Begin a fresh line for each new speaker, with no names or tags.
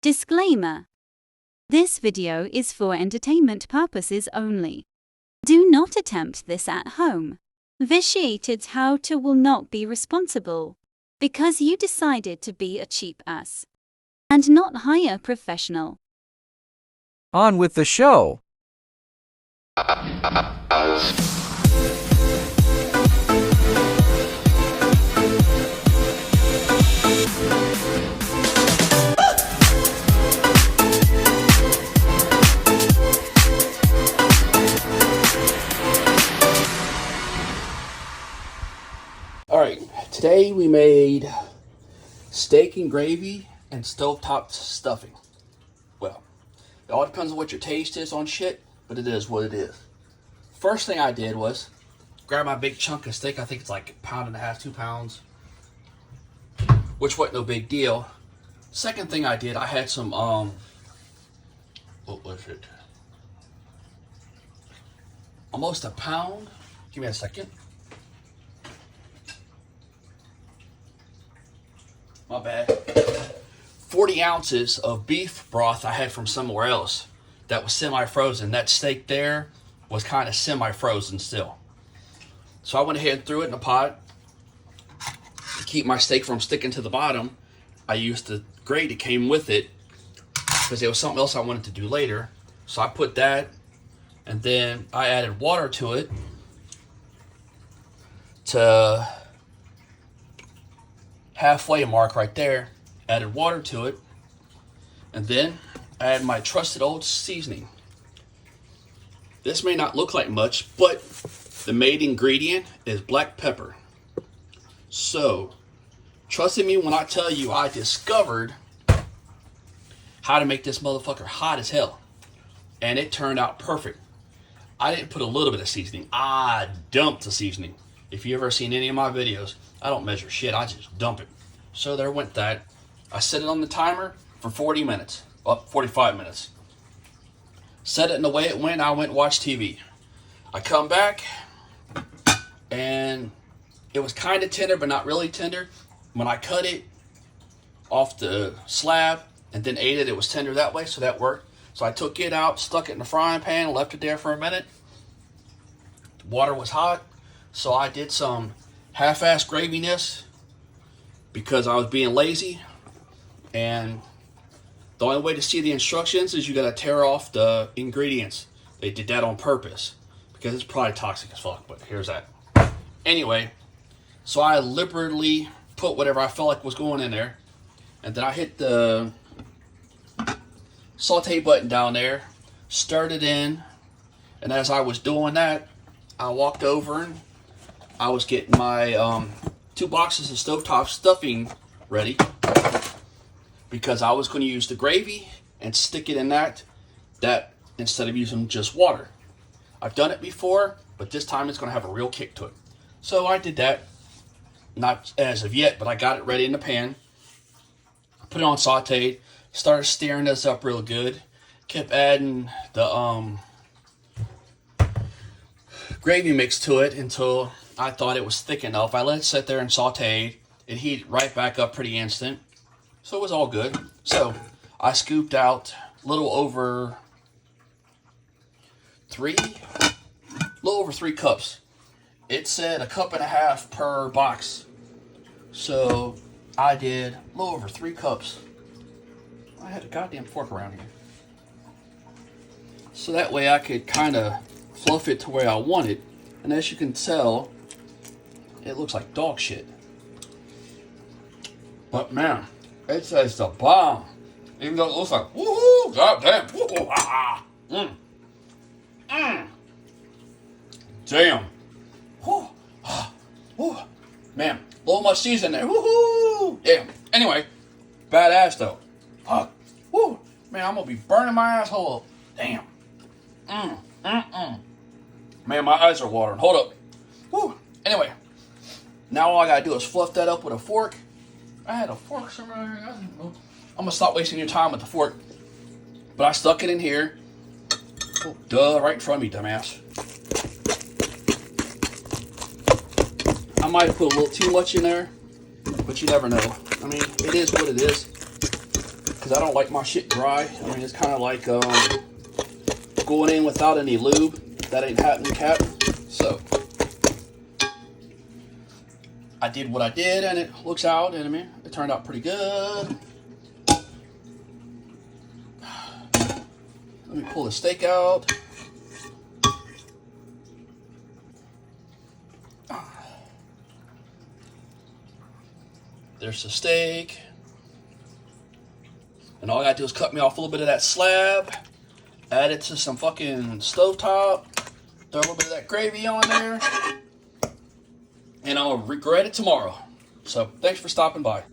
Disclaimer. This video is for entertainment purposes only. Do not attempt this at home. Vitiated how-to will not be responsible because you decided to be a cheap ass and not hire a professional.
On with the show.
Alright, today we made steak and gravy and stovetop stuffing. Well, it all depends on what your taste is on shit, but it is what it is. First thing I did was grab my big chunk of steak. I think it's like 1.5 pounds, 2 pounds, which wasn't no big deal. Second thing I did, I had some, what was it? Almost a pound. Give me a second. My bad. 40 ounces of beef broth I had from somewhere else that was semi-frozen. That steak there was kind of semi-frozen still. So I went ahead and threw it in a pot. To keep my steak from sticking to the bottom, I used the grate that came with it because there was something else I wanted to do later. So I put that, and then I added water to it to halfway mark right there. Added water to it, and then I add my trusted old seasoning. This may not look like much, but the main ingredient is black pepper. So trust me when I tell you I discovered how to make this motherfucker hot as hell, and it turned out perfect. I didn't put a little bit of seasoning, I dumped the seasoning. If you ever seen any of my videos, I don't measure shit, I just dump it. So there went that. I set it on the timer for 40 minutes, 45 minutes. Set it in the way it went, I went and watched TV. I come back, and it was kind of tender, but not really tender. When I cut it off the slab and then ate it, it was tender that way, so that worked. So I took it out, stuck it in the frying pan, left it there for a minute. The water was hot, so I did some half-ass graviness because I was being lazy. And the only way to see the instructions is you gotta tear off the ingredients. They did that on purpose because it's probably toxic as fuck, but here's that. Anyway, so I liberally put whatever I felt like was going in there, and then I hit the saute button down there, stirred it in, and as I was doing that, I walked over and I was getting my 2 boxes of stovetop stuffing ready, because I was going to use the gravy and stick it in that instead of using just water. I've done it before, but this time it's going to have a real kick to it. So I did that, not as of yet, but I got it ready in the pan, put it on sauteed, started stirring this up real good, kept adding the gravy mix to it until I thought it was thick enough. I let it sit there and sauteed. It heated right back up pretty instant. So it was all good. So I scooped out a little over 3 cups. It said 1.5 cups per box. So I did a little over 3 cups. I had a goddamn fork around here. So that way I could kind of fluff it to where I want it. And as you can tell, it looks like dog shit. But man, it says the bomb. Even though it looks like, woohoo, goddamn, woohoo, ah, damn. Woo, ah, woo. Man, a little much season there, woohoo, damn. Anyway, badass though. Fuck, woo, man, I'm gonna be burning my asshole up. Damn. Man, my eyes are watering. Hold up. Woo. Anyway, now all I gotta do is fluff that up with a fork. I had a fork somewhere. I'm gonna stop wasting your time with the fork. But I stuck it in here. Oh, duh, right in front of me, dumbass. I might have put a little too much in there, but you never know. I mean, it is what it is. because I don't like my shit dry. I mean, it's kind of like going in without any lube. That ain't happening, Cap. So I did what I did, and it looks out, and I mean, it turned out pretty good. Let me pull the steak out. There's the steak. And all I gotta do is cut me off a little bit of that slab, add it to some fucking stovetop, throw a little bit of that gravy on there, and I'll regret it tomorrow. So thanks for stopping by.